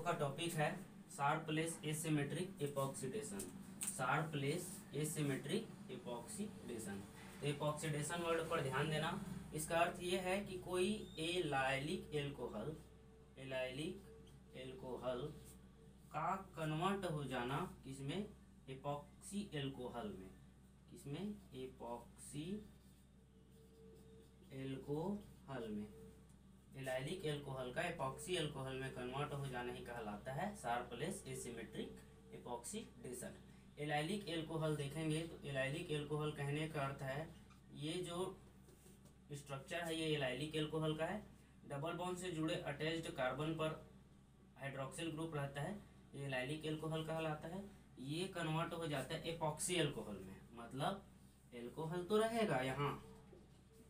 का टॉपिक है Sharpless asymmetric एपॉक्सीडेशन। Sharpless asymmetric एपॉक्सीडेशन। तो एपॉक्सीडेशन वर्ड पर ध्यान देना। इसका अर्थ ये है कि कोई एलाइलिक एल्कोहल का कन्वर्ट हो जाना किसमें, एपॉक्सी एल्कोहल में। किसमें, एपॉक्सी एल्कोहल में। एलाइलिक एल्कोहल का एपॉक्सी एल्कोहल में कन्वर्ट हो जाना ही कहलाता है शार्पलेस एसिमेट्रिक एपॉक्सीडेशन। एलाइलिक एल्कोहल देखेंगे तो एलाइलिक एल्कोहल कहने का अर्थ है ये जो स्ट्रक्चर है ये एलाइलिक एल्कोहल का है। डबल बॉन्ड से जुड़े अटैच्ड कार्बन पर हाइड्रोक्सिल ग्रुप रहता है, ये एलाइलिक एल्कोहल कहलाता है। ये कन्वर्ट हो जाता है एपॉक्सी एल्कोहल में, मतलब एल्कोहल तो रहेगा यहाँ,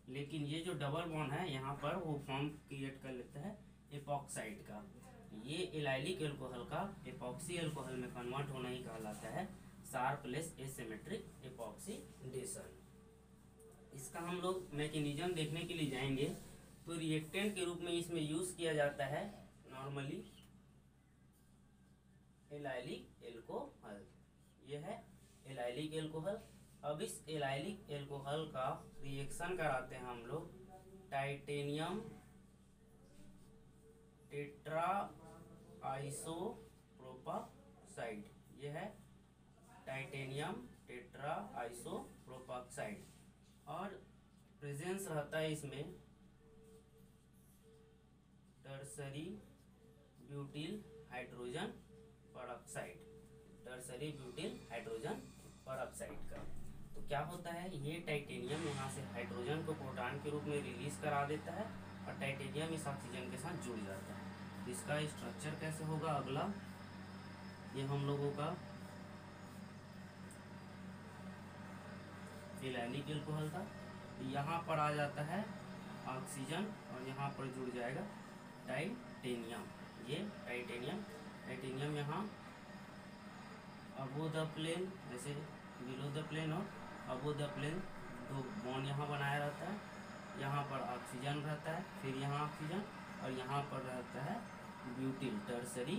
लेकिन ये जो डबल बॉन्ड है यहाँ पर वो फॉर्म क्रिएट कर लेता है एपॉक्साइड का। ये एलाइलिक एल्कोहल का एपॉक्सी एल्कोहल में कन्वर्ट होना ही कहलाता है शार्पलेस एसिमेट्रिक एपॉक्सीडेशन। इसका हम लोग मैकेनिज्म देखने के लिए जाएंगे तो रिएक्टेंट के रूप में इसमें यूज किया जाता है नॉर्मली एलाइलिक एल्कोहल। ये है एलाइलिक एल्कोहल। अब इस एलाइलिक एल्कोहल का रिएक्शन कराते हैं हम लोग टाइटेनियम टेट्रा आइसोप्रोपाक्साइड। ये है टाइटेनियम टेट्रा आइसोप्रोपाक्साइड और प्रेजेंस रहता है इसमें tertiary butyl hydrogen peroxide. Tertiary butyl hydrogen peroxide का तो क्या होता है, ये टाइटेनियम यहाँ से हाइड्रोजन को प्रोटॉन के रूप में रिलीज करा देता है और टाइटेनियम इस ऑक्सीजन के साथ जुड़ जाता है। इसका स्ट्रक्चर कैसे होगा, अगला ये हम लोगों का एलाइलिक एल्कोहल था। यहाँ पर आ जाता है ऑक्सीजन और यहाँ पर जुड़ जाएगा टाइटेनियम। ये टाइटेनियम यहाँ अबो द प्लेन, ऐसे बिलो द प्लेन और अबो द प्लेन दो बॉन्ड यहाँ बनाया रहता है। यहाँ पर ऑक्सीजन रहता है, फिर यहाँ ऑक्सीजन और यहाँ पर रहता है ब्यूटिल, टर्सरी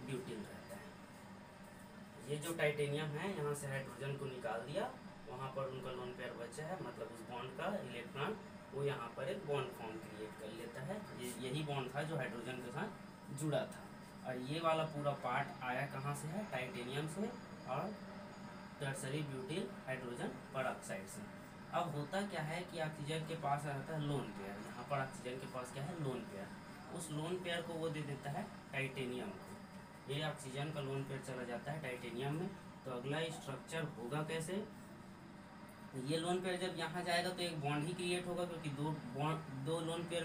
ब्यूटिल रहता है। ये जो टाइटेनियम है यहाँ से हाइड्रोजन को निकाल दिया, वहाँ पर उनका लोन पेयर बचा है, मतलब उस बॉन्ड का इलेक्ट्रॉन वो यहाँ पर एक बॉन्ड फॉर्म क्रिएट कर लेता है। यही बॉन्ड था जो हाइड्रोजन के साथ जुड़ा था। और ये वाला पूरा पार्ट आया कहाँ से है, टाइटेनियम से और टर्सरी ब्यूटिल हाइड्रोजन परऑक्साइड से। अब होता क्या है कि ऑक्सीजन के पास रहता है लोन पेयर, यहाँ पर ऑक्सीजन के पास क्या है, लोन पेयर। उस लोन पेयर को वो दे देता है टाइटेनियम को। ये ऑक्सीजन का लोन पेयर चला जाता है टाइटेनियम में। तो अगला स्ट्रक्चर होगा कैसे, ये लोन पेयर जब यहाँ जाएगा तो एक बॉन्ड ही क्रिएट होगा, क्योंकि दो लोन पेयर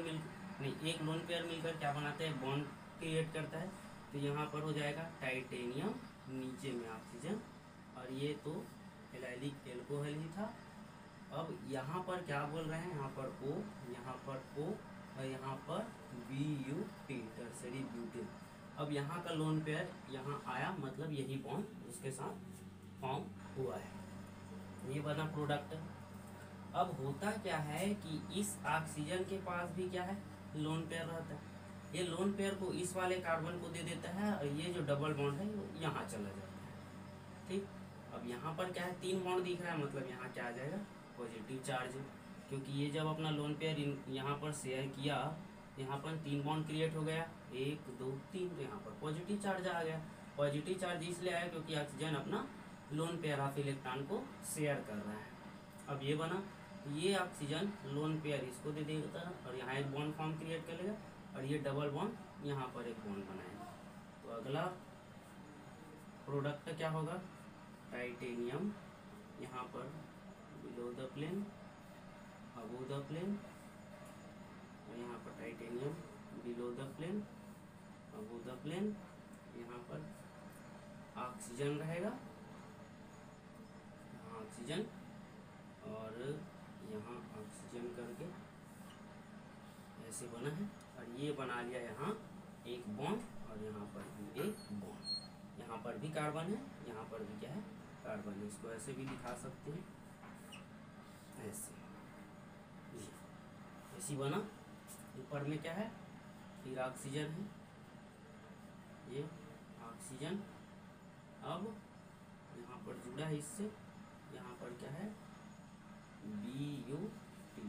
एक लोन पेयर मिलकर क्या बनाता है, बॉन्ड क्रिएट करता है। तो यहाँ पर हो जाएगा टाइटेनियम, नीचे में ऑक्सीजन, और ये तो एलाइलिक एल्कोहल ही था। अब यहाँ पर क्या बोल रहे हैं, यहाँ पर O, यहाँ पर O और यहाँ पर BUT, टर्सरी ब्यूटिल। अब यहाँ का लोन पेयर यहाँ आया, मतलब यही बॉन्ड उसके साथ फॉर्म हुआ है, ये बना प्रोडक्ट। अब होता क्या है कि इस ऑक्सीजन के पास भी क्या है, लोन पेयर रहता है। ये लोन पेयर को इस वाले कार्बन को दे देता है और ये जो डबल बॉन्ड है वो यहाँ चला जाता है। ठीक, अब यहाँ पर क्या है, 3 बॉन्ड दिख रहा है, मतलब यहाँ क्या आ जाएगा, पॉजिटिव चार्ज, क्योंकि ये जब अपना लोन पेयर यहाँ पर शेयर किया, यहाँ पर 3 बॉन्ड क्रिएट हो गया, 1 2 3, तो यहाँ पर पॉजिटिव चार्ज आ गया। पॉजिटिव चार्ज इसलिए आया क्योंकि ऑक्सीजन अपना लोन पेयर ऑफ इलेक्ट्रॉन को शेयर कर रहा है। अब ये बना, ये ऑक्सीजन लोन पेयर इसको दे देगा और यहाँ एक बॉन्ड फॉर्म क्रिएट कर लेगा और ये डबल बॉन्ड यहाँ पर एक बॉन्ड बनाएगा। तो अगला प्रोडक्ट क्या होगा, टाइटेनियम यहाँ पर below the plane, above the plane, और यहाँ पर titanium below the plane, above the plane. यहाँ पर ऑक्सीजन रहेगा, ऑक्सीजन और यहाँ ऑक्सीजन करके ऐसे बना है। और ये बना लिया यहाँ एक बॉन्ड और यहाँ पर भी एक बॉन्ड, यहाँ पर भी कार्बन है, यहाँ पर भी क्या है, कार्बन है। इसको ऐसे भी दिखा सकते हैं, ऐसे ऐसी बना। ऊपर में क्या है, फिर ऑक्सीजन है, ये ऑक्सीजन अब यहाँ पर जुड़ा है इससे, यहाँ पर क्या है BuT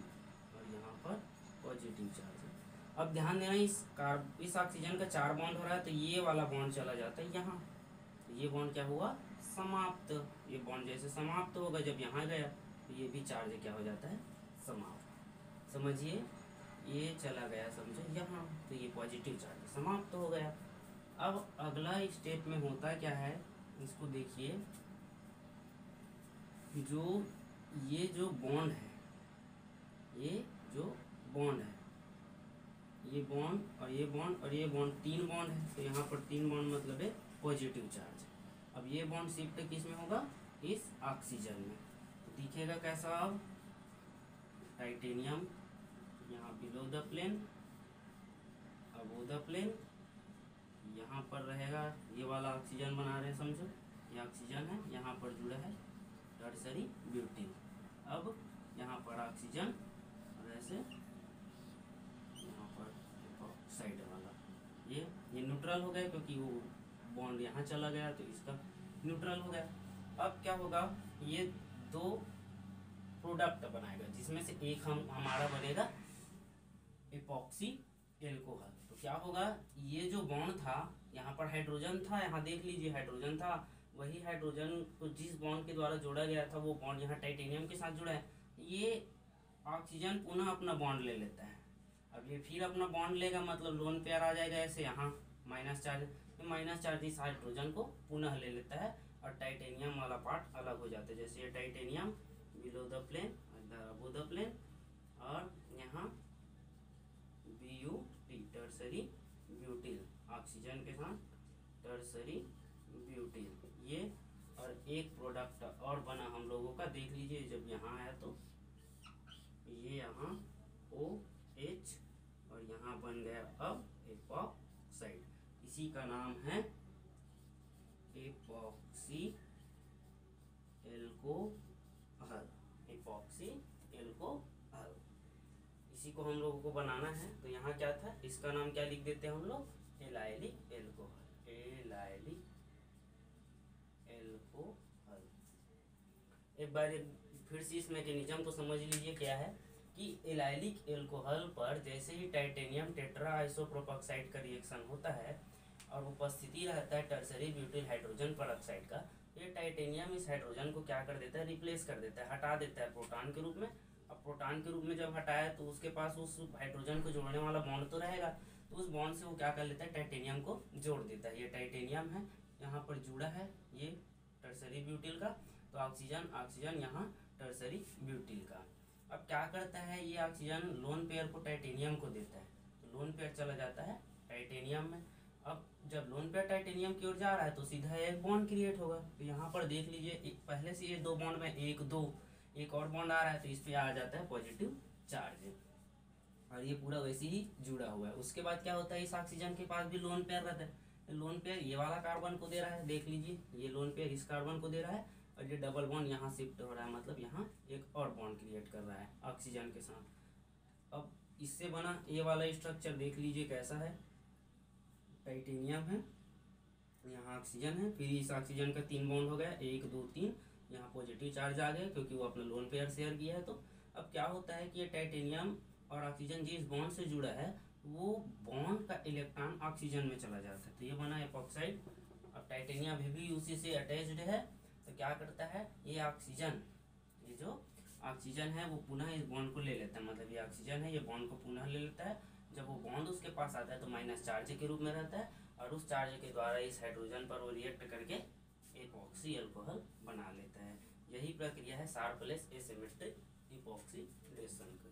और यहाँ पर पॉजिटिव चार्ज है। अब ध्यान देना इस ऑक्सीजन का 4 बॉन्ड हो रहा है तो ये वाला बॉन्ड चला जाता है यहाँ, तो ये बॉन्ड क्या हुआ समाप्त। ये बॉन्ड जैसे समाप्त होगा जब यहाँ गया तो ये भी चार्ज क्या हो जाता है समाप्त। समझिए ये चला गया समझो यहाँ, तो ये पॉजिटिव चार्ज समाप्त हो गया। अब अगला स्टेप में होता क्या है इसको देखिए, जो ये जो बॉन्ड है, ये जो बॉन्ड है, ये बॉन्ड और ये बॉन्ड और ये बॉन्ड 3 बॉन्ड है, तो यहाँ पर 3 बॉन्ड मतलब है पॉजिटिव चार्ज। अब ये बॉन्ड शिफ्ट किस में होगा इस ऑक्सीजन में, तो दिखेगा कैसा अब टाइटेनियम यहाँ below the plane above the plane, यहाँ पर रहेगा ये वाला ऑक्सीजन बना रहे हैं समझो, ये ऑक्सीजन है यहाँ पर जुड़ा है टर्सरी ब्यूटीन। अब यहाँ पर ऑक्सीजन और ऐसे यहाँ पर साइड वाला ये न्यूट्रल हो गया क्योंकि वो बॉन्ड यहाँ चला गया तो इसका न्यूट्रल हो गया। अब क्या होगा ये 2 प्रोडक्ट बनाएगा जिसमें से एक हमारा बनेगा इपॉक्सी एल्कोहल। तो क्या होगा ये जो बॉन्ड था यहाँ पर हाइड्रोजन था, यहाँ देख लीजिए हाइड्रोजन था, वही हाइड्रोजन को जिस बॉन्ड के द्वारा जोड़ा गया था वो बॉन्ड यहाँ टाइटेनियम के साथ जुड़ा है। ये ऑक्सीजन पुनः अपना बॉन्ड ले लेता है। अब ये फिर अपना बॉन्ड लेगा मतलब लोन पेयर आ जाएगा ऐसे, यहाँ माइनस चार्ज, तो माइनस चार्ज इस हाइड्रोजन को पुनः ले लेता है और टाइटेनियम वाला पार्ट अलग हो जाता है। जैसे ये टाइटेनियम बिलो द प्लेन इधर अबो द प्लेन और यहाँ BuT टर्सरी ब्यूटिल ऑक्सीजन के साथ टर्सरी ब्यूटिल ये, और एक प्रोडक्ट और बना हम लोगों का देख लीजिए जब यहाँ आया तो ये यहाँ OH और यहाँ बन गया अब एपॉक्साइड, इसी का नाम है एपॉक्सी एल्कोहल। एपॉक्सी एल्कोहल इसी को हम लोगों को बनाना है। तो यहाँ क्या था इसका नाम क्या लिख देते हैं हम लोग एलाइलिक एल्कोहल, एलाइलिक एल्कोहल। एक बार फिर से इस मैकेनिज्म को समझ लीजिए क्या है कि एलाइलिक एल्कोहल पर जैसे ही टाइटेनियम टेट्रा आइसोप्रोपॉक्साइड का रिएक्शन होता है और उपस्थिति रहता है टर्सरी ब्यूटिल हाइड्रोजन परऑक्साइड का, ये टाइटेनियम इस हाइड्रोजन को क्या कर देता है रिप्लेस कर देता है, हटा देता है प्रोटॉन के रूप में। अब प्रोटॉन के रूप में जब हटाया तो उसके पास उस हाइड्रोजन को जोड़ने वाला बॉन्ड तो रहेगा, तो उस बॉन्ड से वो क्या कर लेता है टाइटेनियम को जोड़ देता है। ये टाइटेनियम है यहाँ पर जुड़ा है ये टर्सरी ब्यूटिल का, तो ऑक्सीजन ऑक्सीजन यहाँ टर्सरी ब्यूटिल का। अब क्या करता है ये ऑक्सीजन लोन पेयर को टाइटेनियम को देता है, तो लोन पेयर चला जाता है टाइटेनियम में। अब जब लोन पेयर टाइटेनियम की ओर जा रहा है तो सीधा एक बॉन्ड क्रिएट होगा, तो यहाँ पर देख लीजिए पहले से ये 2 बॉन्ड में 1 2 एक और बॉन्ड आ रहा है तो इस पे आ जाता है पॉजिटिव चार्ज और ये पूरा वैसे ही जुड़ा हुआ है। उसके बाद क्या होता है इस ऑक्सीजन के पास भी लोन पेयर रहता है, लोन पेयर ये वाला कार्बन को दे रहा है, देख लीजिए ये लोन पेयर इस कार्बन को दे रहा है और ये डबल बॉन्ड यहाँ शिफ्ट हो रहा है, मतलब यहाँ एक और बॉन्ड क्रिएट कर रहा है ऑक्सीजन के साथ। अब इससे बना ये वाला स्ट्रक्चर देख लीजिए कैसा है, टाइटेनियम है यहाँ ऑक्सीजन है, फिर इस ऑक्सीजन का 3 बॉन्ड हो गया 1 2 3, यहाँ पॉजिटिव चार्ज आ गया क्योंकि वो अपना लोन पेयर शेयर किया है। तो अब क्या होता है कि ये टाइटेनियम और ऑक्सीजन जिस बॉन्ड से जुड़ा है वो बॉन्ड का इलेक्ट्रॉन ऑक्सीजन में चला जाता है, तो ये बना एपॉक्साइड। अब टाइटेनियम भी उसी से अटैच्ड है, तो क्या करता है ये ऑक्सीजन, ये जो ऑक्सीजन है वो पुनः इस बॉन्ड को ले लेता है, मतलब ये ऑक्सीजन है ये बॉन्ड को पुनः ले लेता है। जब वो बॉन्ड उसके पास आता है तो माइनस चार्ज के रूप में रहता है और उस चार्ज के द्वारा इस हाइड्रोजन पर वो रिएक्ट करके एपॉक्सी अल्कोहल बना लेता है। यही प्रक्रिया है शार्पलेस एसिमेट्रिक इपॉक्सीडेशन का।